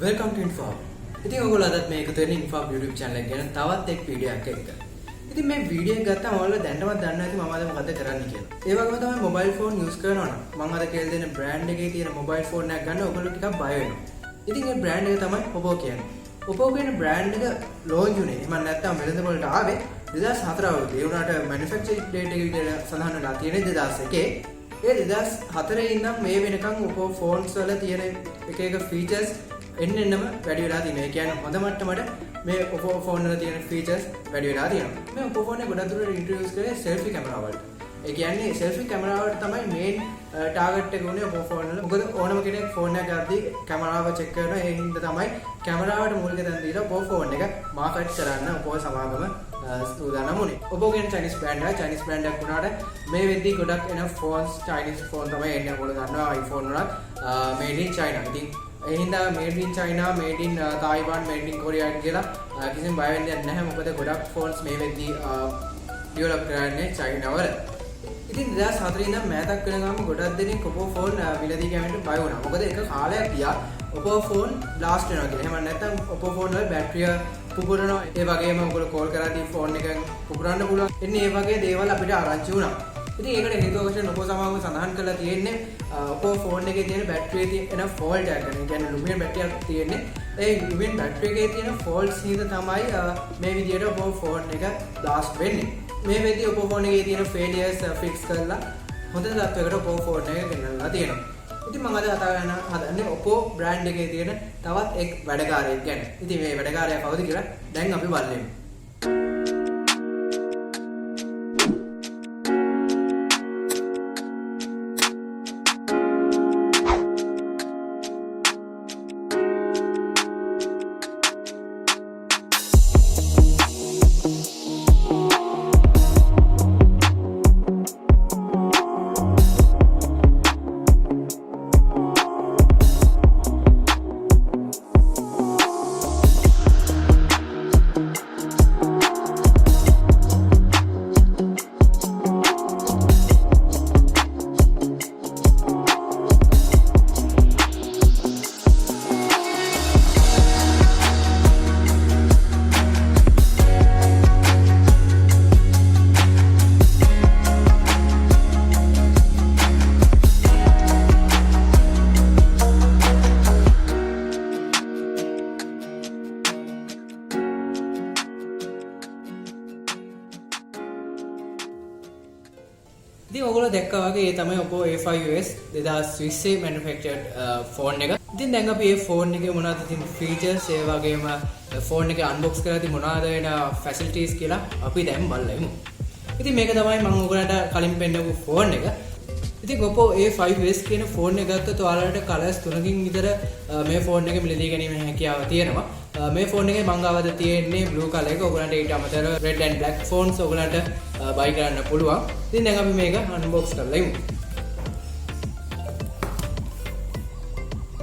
Welcome to Info. ඉතින් ඔයගොල්ලෝ අදත් මේ එකතු වෙන Info YouTube channel එක ගැන තවත් එක් වීඩියෝ එකක් එක්ක. ඉතින් මේ වීඩියෝ එක ගත්තාම ඔයාලා දැනටමත් දන්නේ නැති මම අද මොකද කරන්න කියලා. ඒ වගේම තමයි මොබයිල් ෆෝන් යූස් කරනවා නම් මම අද කියලා දෙන බ්‍රෑන්ඩ් එකේ තියෙන මොබයිල් ෆෝන් එකක් ගන්න ඔයගොල්ලෝ ටිකක් බය වෙනවා. ඉතින් මේ බ්‍රෑන්ඩ් එක තමයි Oppo කියන්නේ. Oppo කියන බ්‍රෑන්ඩ් එක ලොන්ච් වුණේ එහෙම නැත්නම් වෙළඳ පොළට ආවේ 2004 අවුරුද්දේ. ඒ වුණාට මැනුෆැක්චරින් ඩේට් එක විදිහට සඳහන් වෙලා තියෙන්නේ 2001. ඒ 2004 ඉඳන් මේ වෙනකන් Oppo phones වල තියෙන එක features එන්නම වැඩි වෙලා තියෙනවා. ඒ කියන්නේ හොඳ මට්ටමට මේ Oppo phone වල තියෙන features වැඩි වෙලා තියෙනවා. මේ Oppo phone එක ගොඩක් දුරට introduce කරේ selfie camera වලට. ඒ කියන්නේ selfie camera වලට තමයි main target එක උනේ Oppo phone වල. මොකද ඕනම කෙනෙක් phone එක ගද්දී camera එක check කරනවා. ඒ හින්දා තමයි camera වලට මූලික තැන දීලා Oppo phone එක market කරන්න Oppo සමාගම සූදානම් වුණේ. Oppo කියන Chinese brand එක Chinese brand එකක් වුණාට මේ වෙද්දී ගොඩක් එන phones Chinese phone තමයි එන්නේ. ඔයගොල්ලෝ දන්නවා iPhone වලත් made in China. ඉතින් ඒ හින්දා made in China, made in Taiwan, made in Korea කියලා කිසිම බය වෙන්න දෙයක් නැහැ. මොකද ගොඩක් phones මේ වෙද්දී develop කරන්නේ China වල. ඉතින් 2004 ඉඳන් මෑතක් වෙනකම් ගොඩක් දෙනෙක් Oppo phone විලදී ගෑමට බය වුණා. මොකද එක කාලයක් ගියා Oppo phone blast වෙනවා කියලා. එහෙම නැත්නම් Oppo phone වල බැටරිය පුපුරනවා. ඒ වගේම ඔයගොල්ලෝ කෝල් කරාදී phone එක පුපුරන්න පුළුවන්. එන්නේ මේ වගේ දේවල් අපිට ආරංචි වුණා. ඉතින් ඒකට හේතුව වශයෙන් Oppo සමාගම සඳහන් කරලා තියෙන්නේ Oppo phone එකේ තියෙන බැටරියේ තියෙන fault එකක් ගැන. ඒ කියන්නේ lumen බැටරියක් තියෙන්නේ. ඒ lumen බැටරි එකේ තියෙන faults හින්දා තමයි මේ විදියට Oppo phone එක blast වෙන්නේ. මේ වෙද්දී Oppo phone එකේ තියෙන failures fix කරලා හොඳ තත්ත්වයකට Oppo phone එක ගෙනල්ලා තියෙනවා. ඉතින් මම අද කතා කරන්න හදන්නේ Oppo brand එකේ තියෙන තවත් එක් වැඩකාරයෙක් ගැන. ඉතින් මේ වැඩකාරයා කවුද කියලා දැන් අපි බලමු. ඉතින් ඔයගොල්ලෝ දැක්කා වගේ ඒ තමයි Oppo A5s 2020 manufactured phone එක. ඉතින් දැන් අපි මේ phone එකේ මොනවද තියෙන features ඒ වගේම phone එක unbox කරලාදී මොනවද වෙන facilities කියලා අපි දැන් බලමු. ඉතින් මේක තමයි මම ඔයගොල්ලන්ට කලින් පෙන්නපු phone එක. ඉතින් Oppo A5s කියන phone එක ගත්තොත් ඔයාලට colors තුනකින් විතර මේ phone එක මිලදී ගැනීමේ හැකියාව තියෙනවා. මේ phone එකේ මම ගාවද තියෙන්නේ blue color එක. ඔයගොල්ලන්ට ඊට අමතරව red and black phones ඔයගොල්ලන්ට buy කරන්න පුළුවන්. ඉතින් දැන් අපි මේක unbox කරලා ඉමු.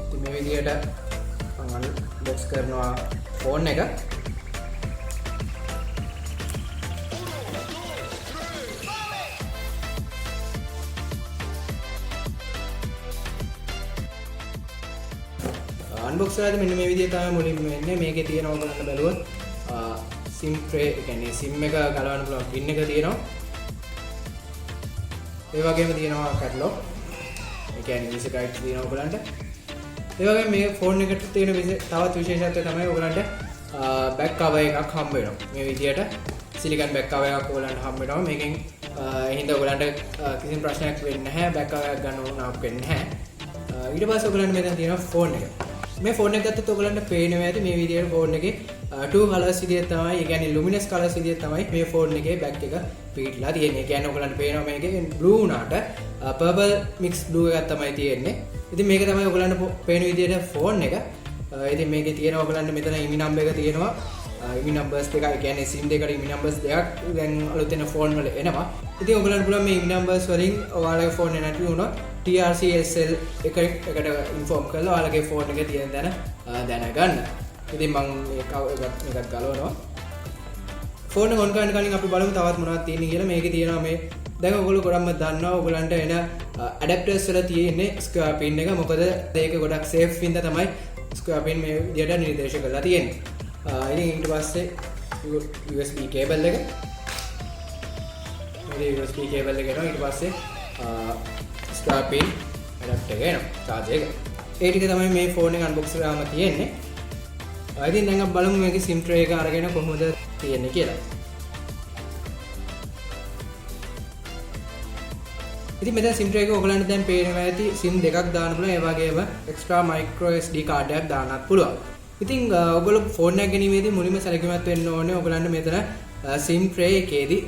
ඉතින් මේ විදිහට මම unbox කරනවා phone එක. unbox කරලා මෙන්න මේ විදිහට තමයි මුලින්ම එන්නේ. මේකේ තියෙනවා ඔයගොල්ලන්ට බලුවොත් SIM tray, ඒ කියන්නේ SIM එක ගලවන්න පුළුවන් pin එක තියෙනවා. ඒ වගේම තියෙනවා catalog. ඒ කියන්නේ user guide තියෙනවා ඔයගොල්ලන්ට. ඒ වගේම මේ phone එකට තියෙන තවත් විශේෂත්වය තමයි ඔයගොල්ලන්ට back cover එකක් හම්බ වෙනවා. මේ විදිහට silicon back cover එකක් ඔයගොල්ලන්ට හම්බ වෙනවා. මේකෙන් හින්දා ඔයගොල්ලන්ට කිසිම ප්‍රශ්නයක් වෙන්නේ නැහැ. back cover එකක් ගන්න ඕනක් වෙන්නේ නැහැ. ඊට පස්සේ ඔයගොල්ලන්ට මෙතන තියෙනවා phone එක. මේ phone එක ගත්තොත් ඔයගොල්ලන්ට පේනවා ඇති මේ විදිහට phone එකේ two colors විදිහට තමයි, ඒ කියන්නේ luminous colors විදිහට තමයි මේ phone එකේ back එක පිටලා තියෙන්නේ. ඒ කියන්නේ ඔයගොල්ලන්ට පේනවා මේකේ blue උනාට purple mix blue එකක් තමයි තියෙන්නේ. ඉතින් මේක තමයි ඔයගොල්ලන්ට පේන විදිහට phone එක. ඉතින් මේකේ තියෙනවා ඔයගොල්ලන්ට මෙතන IMEI number එක තියෙනවා. IMEI numbers දෙකක්, ඒ කියන්නේ SIM දෙකට IMEI numbers දෙකක් දැන් අලුත් වෙන phone වල එනවා. ඉතින් ඔයගොල්ලන්ට පුළුවන් මේ IMEI numbers වලින් ඔයාලගේ phone එක නැති වුණොත් TRCSL එකට ඉන්ෆෝම් කරලා ඔයාලගේ phone එකේ තියෙන දන දැනගන්න. ඉතින් මම මේකත් ගලවනවා. phone එක on කරන්න කලින් අපි බලමු තවත් මොනවද තියෙන්නේ කියලා. මේකේ තියෙනවා මේ දැන් ඔයගොල්ලෝ ගොඩක්ම දන්නවා ඔයගලන්ට එන ඇඩැප්ටර්ස් වල තියෙන්නේ ස්ක්වයර් පින් එක. මොකද ඒක ගොඩක් සේෆ් වින්ද තමයි ස්ක්වයර් පින් මේ විදියට නිර්දේශ කරලා තියෙන්නේ. ඉතින් ඊට පස්සේ USB කේබල් එක මේ USB කේබල් එක එනවා. ඊට පස්සේ ස්ක්වයර් පින් ඇඩැප්ටර් එක එනවා. charge එක. ඒ ටික තමයි මේ ෆෝන් එක අන්බොක්ස් කරාම තියෙන්නේ. ඉතින් දැන් අපි බලමු මේකේ SIM tray එක අරගෙන කොහොමද තියෙන්නේ කියලා. ඉතින් මෙතන SIM tray එක ඔයගලන්ට දැන් පේනවා ඇති SIM දෙකක් දාන්න පුළුවන්. ඒ වගේම extra micro SD card එකක් දාන්නත් පුළුවන්. ඉතින් ඔයගොල්ලෝ ෆෝන් එකක් ගැනීමේදී මුලින්ම සැලකිලිමත් වෙන්න ඕනේ ඔයගලන්ට මෙතන SIM tray එකේදී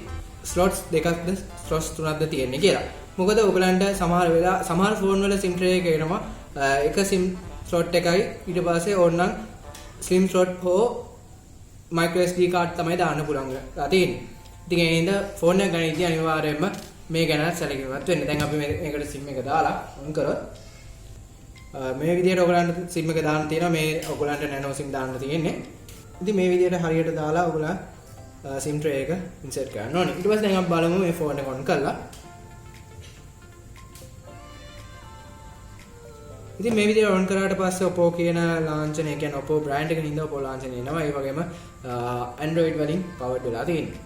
slots දෙකක්ද slots තුනක්ද තියෙන්නේ කියලා. මොකද ඔයගලන්ට සමහර ෆෝන් වල SIM tray එක එනවා එක SIM slot එකයි ඊට පස්සේ ඕනනම් SIM slot හෝ micro SD card තමයි දාන්න පුළුවන් තියෙන්නේ. ඉතින් ඒ හින්දා ෆෝන් එක ගනිද්දී අනිවාර්යයෙන්ම මේ ගැන සැලකිලිමත් වෙන්න. දැන් අපි මේකට SIM එක දාලා ඔන් කරොත් මේ විදිහට ඔයගලන්ට SIM එක දාන්න තියෙනවා. මේ ඔයගලන්ට nano SIM දාන්න තියෙන්නේ. ඉතින් මේ විදිහට හරියට දාලා ඔයගලා SIM tray එක insert කරන්න ඕනේ. ඊට පස්සේ දැන් අපි බලමු මේ ෆෝන් එක on කරලා. ඉතින් මේ විදිහට on කරාට පස්සේ Oppo කියන ලාංඡනය කියන්නේ Oppo brand එකකින් ඉඳලා Oppo ලාංඡනය එනවා. ඒ වගේම Android වලින් powered වෙලා තියෙනවා.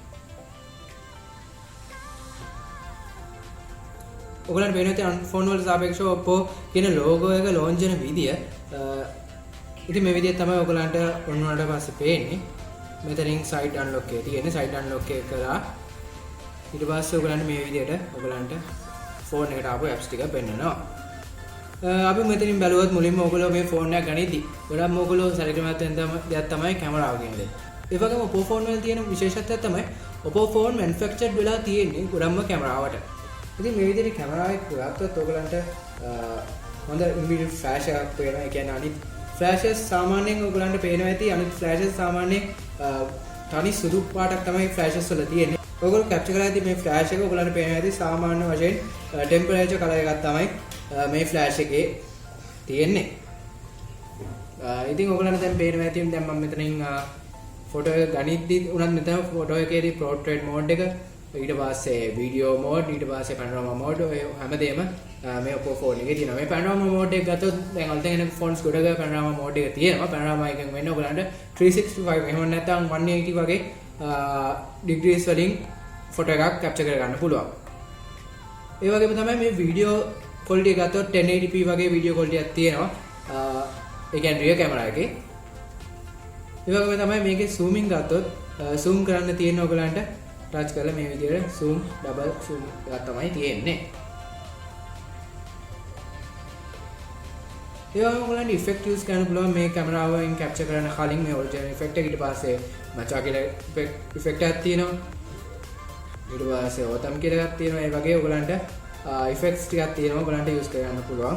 ඔයගලන්ට වෙන ෆෝන් වලට සාපේක්ෂව Oppo කියන logo එක launch වෙන විදිය ඉතින් මේ විදිය තමයි ඔයගලන්ට on වුණාට පස්සේ පේන්නේ. මෙතනින් side unlock එකේ තියෙන්නේ. side unlock එක කරා ඊට පස්සේ ඔයගලන්ට මේ විදියට ඔයගලන්ට ෆෝන් එකට ආපු apps ටික පෙන්නනවා. අපි මෙතනින් බැලුවොත් මුලින්ම ඔයගොල්ලෝ මේ ෆෝන් එක ගනිද්දි ගොඩක්ම ඔයගොල්ලෝ සැලකිලිමත් වෙන දෙයක් තමයි කැමරාව කියන දේ. ඒ වගේම Oppo ෆෝන් වල තියෙන විශේෂත්වය තමයි Oppo ෆෝන් manufactured වෙලා තියෙන්නේ ගොඩක්ම කැමරාවට. ඉතින් මේ විදිහට කැමරාව එක ගත්තොත් ඔයගලන්ට හොඳ ඉන්බිල්ට් ෆ්ලෑෂ් එකක් පේනවා. ඒ කියන්නේ අනිත් ෆ්ලෑෂස් සාමාන්‍යයෙන් ඔයගලන්ට පේනවා ඇති. අනිත් ෆ්ලෑෂස් සාමාන්‍යයෙන් තනි සුදු පාටක් තමයි ෆ්ලෑෂස් වල තියෙන්නේ. ඔයගොල්ලෝ කැප්චර් කරලා ඉතින් මේ ෆ්ලෑෂ් එක ඔයගලන්ට පේනවා ඇති සාමාන්‍ය වශයෙන් ටෙම්පරේචර් කලර් එකක් තමයි මේ ෆ්ලෑෂ් එකේ තියෙන්නේ. ඉතින් ඔයගලන්ට දැන් පේනවා ඇති දැන් මම මෙතනින් ෆොටෝ එක ගනිද්දි උනත් මෙතන ෆොටෝ එකේදී portrait mode එක ඊට පස්සේ වීඩියෝ මෝඩ් ඊට පස්සේ panorama mode ඔය හැමදේම මේ Oppo ෆෝන් එකේ තියෙනවා. මේ panorama mode එක ගත්තොත් දැන් අලුතෙන් එන ෆෝන්ස් ගොඩක panorama mode එක තියෙනවා. panorama එකෙන් වෙන්නේ ඔයගලන්ට 365 එහෙම නැත්නම් 180 වගේ degrees වලින් ෆොටෝ එකක් කැප්චර් කරගන්න පුළුවන්. ඒ වගේම තමයි මේ වීඩියෝ quality එක ගත්තොත් 1080p වගේ වීඩියෝ quality එකක් තියෙනවා. ඒ කියන්නේ rear camera එකේ. ඒ වගේම තමයි මේකේ zooming ගත්තොත් zoom කරන්න තියෙන ඔයගලන්ට ටච් කරලා මේ විදිහට zoom double zoom එකක් තමයි තියෙන්නේ. ඒ වගේම ඔයගලන්ට effect use කරන්න පුළුවන් මේ කැමරාවෙන් capture කරන කලින් මේ original effect එක ඊට පස්සේ මචා කියලා effect එකක් තියෙනවා. ඊට පස්සේ autumn කියලා එකක් තියෙනවා. ඒ වගේ ඔයගලන්ට effects ටිකක් තියෙනවා. ඔයගලන්ට use කරන්න පුළුවන්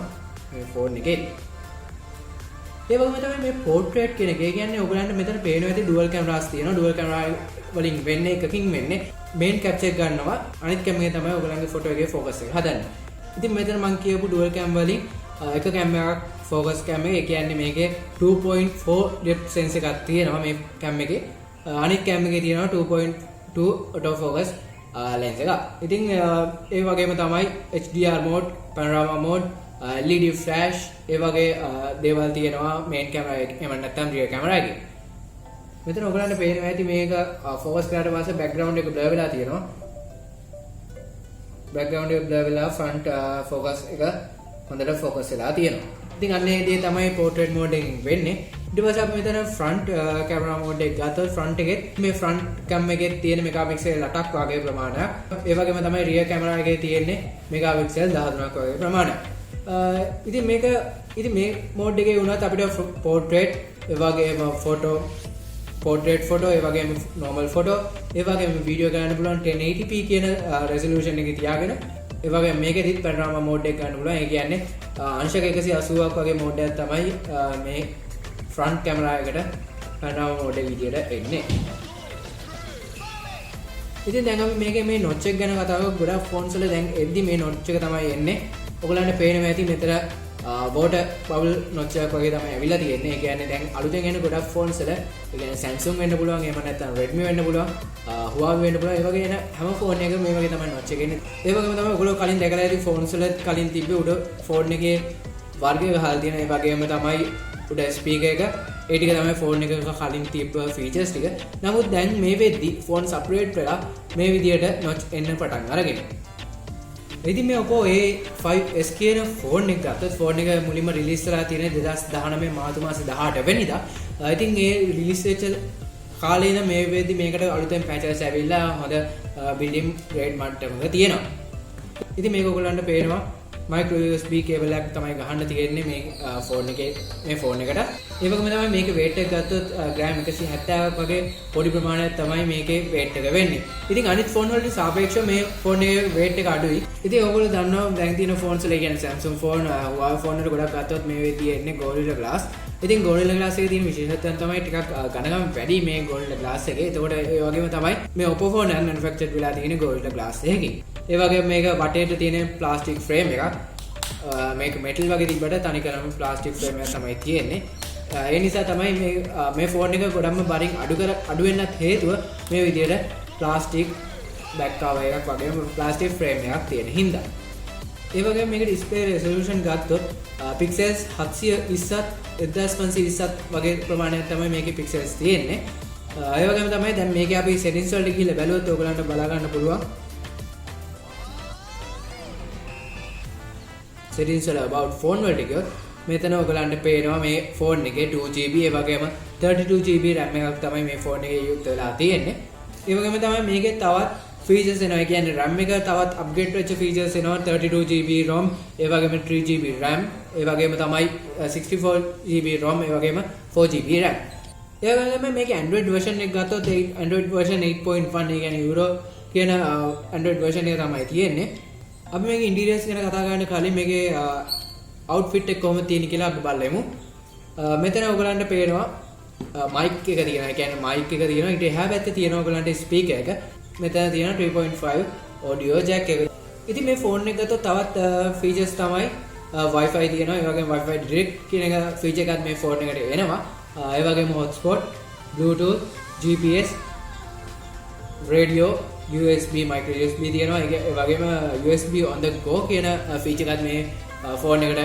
මේ phone එකේ. ඒ වගේම තමයි මේ portrait කියන එක. ඒ කියන්නේ ඔයගලන්ට මෙතන පේනවා ඇති dual cameras තියෙනවා. dual camera වලින් වෙන්නේ එකකින් වෙන්නේ main capture ගන්නවා. අනිත් cam එකේ තමයි ඔයගලන්ගේ photo එකේ focus එක හදන්නේ. ඉතින් මෙතන මම කියපු dual cam වලින් එක cam එකක් focus cam එක. ඒ කියන්නේ මේකේ 2.4 depth sensor එකක් තියෙනවා මේ cam එකේ. අනිත් cam එකේ තියෙනවා 2.2 auto focus lens එක. ඉතින් ඒ වගේම තමයි HDR mode, panorama mode, LED flash ඒ වගේ දේවල් තියෙනවා main camera එකේ. එහෙම නැත්නම් rear camera එකේ. මෙතන ඔයගලන්ට පේනවා ඇති මේක focus කරාට පස්සේ background එක blur වෙලා තියෙනවා. background එක blur වෙලා front focus එක හොඳට focus වෙලා තියෙනවා. ඉතින් අන්න ඒ දේ තමයි portrait mode එකෙන් වෙන්නේ. ඊට පස්සේ අපි මෙතන front camera mode එක ගත්තොත් front එකේ මේ front cam එකේ තියෙන megapixel 8ක් වගේ ප්‍රමාණයක්. ඒ වගේම තමයි rear camera එකේ තියෙන්නේ megapixel 13ක් වගේ ප්‍රමාණයක්. ඉතින් මේ mode එකේ වුණත් අපිට portrait ඒ වගේම portrait photo ඒ වගේම normal photo ඒ වගේම video ගන්න පුළුවන් 1080p කියන resolution එකේ තියාගෙන ඒ වගේම මේකෙදිත් panorama mode එක ගන්න පුළුවන්. ඒ කියන්නේ අංශක 180ක් වගේ mode එකක් තමයි මේ front camera එකට panorama mode එක විදියට එන්නේ. ඉතින් දැන් අපි මේකේ මේ notch එක ගැන කතා කරලා ගොඩක් phones වල දැන් එද්දි මේ notch එක තමයි එන්නේ. ඔයගලන්ට පේනවා ඇති මෙතන water bubble notch එකක් වගේ තමයි ඇවිල්ලා තියෙන්නේ. ඒ කියන්නේ දැන් අලුතෙන් එන ගොඩක් phones වල ඒ කියන්නේ Samsung වෙන්න පුළුවන්, එහෙම නැත්නම් Redmi වෙන්න පුළුවන්, Huawei වෙන්න පුළුවන්. ඒ වගේ එන හැම phone එකකම මේ වගේ තමයි notch එක එන්නේ. ඒ වගේම තමයි ඔයගොල්ලෝ කලින් දැකලා ඇති phones වල කලින් තිබ්බේ උඩ phone එකේ වර්ගය ගහලා තියෙන. ඒ වගේම තමයි උඩ ස්පීකර් එක ඒ ටික තමයි ෆෝන් එකක කලින් තිබ්බ ෆීචර්ස් ටික. නමුත් දැන් මේ වෙද්දි ෆෝන් අප්ග්‍රේඩ් වෙලා මේ විදියට නොච් එන්න පටන් අරගෙන. ඉතින් මේ Oppo A5s කියන ෆෝන් එක ගත්තොත් ෆෝන් එක මුලින්ම රිලීස් කරලා තියෙන්නේ 2019 මාර්තු මාසේ 18 වෙනිදා. ඉතින් ඒ රිලීස් වෙච්ච කාලේ ඉඳන් මේ වෙද්දි මේකට අලුතෙන් පැචස් ඇවිල්ලා හොඳ බිල්ඩින් ග්‍රේඩ් මට්ටමක තියෙනවා. ඉතින් මේක ඔයගොල්ලන්ට පේනවා micro USB cable එකක් තමයි ගහන්න තියෙන්නේ මේ ෆෝන් එකට. ඒ වගේම තමයි මේකේ weight එක ගත්තොත් ග්‍රෑම් 170ක් වගේ පොඩි ප්‍රමාණයක් තමයි මේකේ weight එක වෙන්නේ. ඉතින් අනිත් ෆෝන් වලට සාපේක්ෂව මේ ෆෝන් එකේ weight එක අඩුයි. ඉතින් ඔයගොල්ලෝ දන්නවා දැන් තියෙන ෆෝන්ස් වල කියන්නේ Samsung ෆෝන්, Huawei ෆෝන් වල ගොඩක් ගත්තොත් මේ වෙදී එන්නේ Gorilla Glass. ඉතින් Gorilla Glass එකේ තියෙන විශේෂත්වයන් තමයි ටිකක් ඝනකම වැඩි මේ Gorilla Glass එකේ. එතකොට ඒ වගේම තමයි මේ Oppo ෆෝන් එක manufactured වෙලා තියෙන්නේ Gorilla Glass එකකින්. ඒ වගේම මේක වටේට තියෙන ප්ලාස්ටික් ෆ්‍රේම් එකක්. මේක මෙටල් වගේ තිබ්බට තනිකරම ප්ලාස්ටික් ෆ්‍රේම් එකක් තමයි තියෙන්නේ. ඒ නිසා තමයි මේ ෆෝන් එක ගොඩක්ම බරින් අඩු වෙන්නත් හේතුව මේ විදියට ප්ලාස්ටික් බෑක් කවර් එකක් වගේම ප්ලාස්ටික් ෆ්‍රේම් එකක් තියෙන හින්දා. ඒ වගේම මේක ඩිස්ප්ලේ රෙසොලූෂන් ගත්තොත් පික්සල්ස් 720ත් 1520ත් වගේ ප්‍රමාණයක් තමයි මේකේ පික්සල්ස් තියෙන්නේ. ඒ වගේම තමයි දැන් මේකේ අපි settings වලට ගිහිල්ලා බැලුවොත් ඔයගලන්ට බලා ගන්න පුළුවන්. settings වල about phone වලට ගියොත් මෙතන ඔයගලන්ට පේනවා මේ ෆෝන් එකේ 2GB ඒ වගේම 32GB RAM එකක් තමයි මේ ෆෝන් එකේ යුක්ත වෙලා තියෙන්නේ. ඒ වගේම තමයි මේකේ තවත් features එනවා. ඒ කියන්නේ RAM එක තවත් upgrade වෙච්ච features එනවා. 32GB ROM ඒ වගේම 3GB RAM ඒ වගේම තමයි 64GB ROM ඒ වගේම 4GB RAM. ඒ වගේම මේකේ Android version එක ගත්තොත් Android version 8.1 ඒ කියන්නේ Euro කියන Android version එක තමයි තියෙන්නේ. අපි මේකේ interiors ගැන කතා කරන්න කලින් මේකේ outfit එක කොහොමද තියෙන්නේ කියලා අපි බලමු. මෙතන ඔයගලන්ට පේනවා mic එක තියෙනවා. ඒ කියන්නේ mic එක තියෙනවා. ඊට එහා පැත්තේ තියෙනවා ඔයගලන්ට speaker එක. මෙතන තියෙනවා 3.5 audio jack එක. ඉතින් මේ ෆෝන් එක ගත්තොත් තවත් features තමයි Wi-Fi තියෙනවා. ඒ වගේම Wi-Fi direct කියන එක feature එකක් මේ ෆෝන් එකට එනවා. ඒ වගේම hotspot, Bluetooth, GPS, radio, USB, micro USB තියෙනවා. ඒ වගේම USB on the go කියන feature එකත් මේ ෆෝන් එකට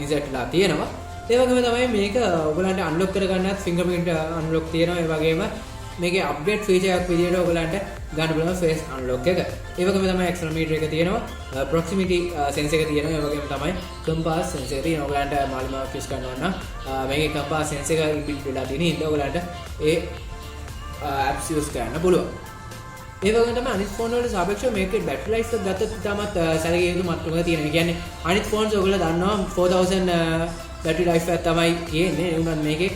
insert වෙලා තියෙනවා. ඒ වගේම තමයි මේක ඔයගලන්ට unlock කරගන්නත් fingerprint unlock තියෙනවා. ඒ වගේම මේකේ අප්ඩේට් ෆීචර් එකක් විදියට ඔයගලන්ට ගන්න පුළුවන් face unlock එක. ඒ වගේම තමයි accelerometer එක තියෙනවා. proximity sensor එක තියෙනවා. ඒ වගේම තමයි compass sensor එක තියෙනවා. ඔයගලන්ට මාළිමාව ෆිස් කරනවා නම් මේකේ compass sensor එක inbuilt වෙලා තියෙන හින්දා ඔයගලන්ට ඒ apps use කරන්න පුළුවන්. ඒ වගේම තමයි අනිත් ෆෝන් වලට සාපේක්ෂව මේකේ battery life එක ගත්තොත් ඉතාමත් සැලකිය යුතු මට්ටමක තියෙනවා. ඒ කියන්නේ අනිත් ෆෝන්ස් ඔයගොල්ලෝ දන්නවා 4000 battery life එකක් තමයි තියෙන්නේ. ඒ වුණත් මේකේ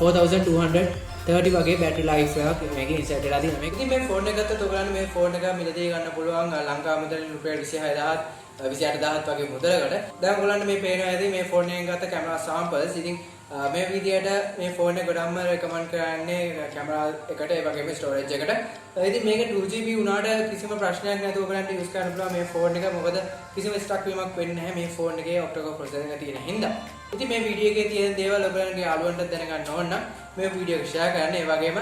4230 වගේ battery life එකක් මේකේ insert වෙලා තියෙනවා. මේක ඉතින් මේ ෆෝන් එක ගත්තොත් ඔයගලන්ට මේ ෆෝන් එක මිලදී ගන්න පුළුවන් ලංකාව මුදලින් රුපියල් 26000 28000 වගේ මුදලකට. දැන් ඔයගලන්ට මේ පේනවා ඇති මේ ෆෝන් එකෙන් ගත්ත කැමරා samples. ඉතින් මේ විදියට මේ ෆෝන් එක ගොඩක්ම රෙකමන්ඩ් කරන්නේ කැමරා එකට ඒ වගේම ස්ටෝරේජ් එකට. ඉතින් මේක 2GB වුණාට කිසිම ප්‍රශ්නයක් නැතුව ඔයගලන්ට යූස් කරන්න පුළුවන් මේ ෆෝන් එක. මොකද කිසිම ස්ටක් වීමක් වෙන්නේ නැහැ මේ ෆෝන් එකේ ඔක්ටෝකෝ ප්‍රොසෙසර් එක තියෙන හින්දා. ඉතින් මේ වීඩියෝ එකේ තියෙන දේවල් ඔයගලන්ගේ යාළුවන්ට දැනගන්න ඕන නම් මේ වීඩියෝ එක ෂෙයා කරන්න. ඒ වගේම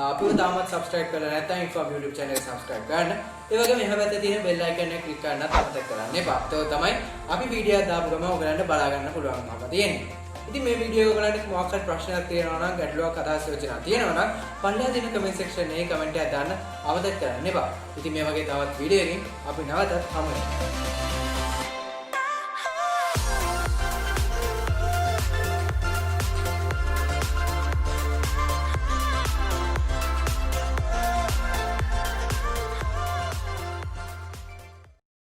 අපිව තාමත් subscribe කරලා නැත්නම් info YouTube channel එක subscribe කරන්න. ඒ වගේම එහා පැත්තේ තියෙන bell icon එක click කරන්නත් අමතක කරන්න එපා. ඒක තමයි අපි වීඩියෝ එක දාපු ගමන් ඔයගලන්ට බලා ගන්න පුළුවන්කම තියෙන්නේ. ඉතින් මේ වීඩියෝ එක ඔයගලන්ට මොකක් හරි ප්‍රශ්නයක් තියෙනවා නම් ගැටලුවක් අදහස් යෝජනා තියෙනවා නම් පල්ලෙහා තියෙන comment section එකේ comment එකක් දාන්න අමතක කරන්න එපා. ඉතින් මේ වගේ තවත් වීඩියෝ එකකින් අපි නැවතත් හමු වෙනවා.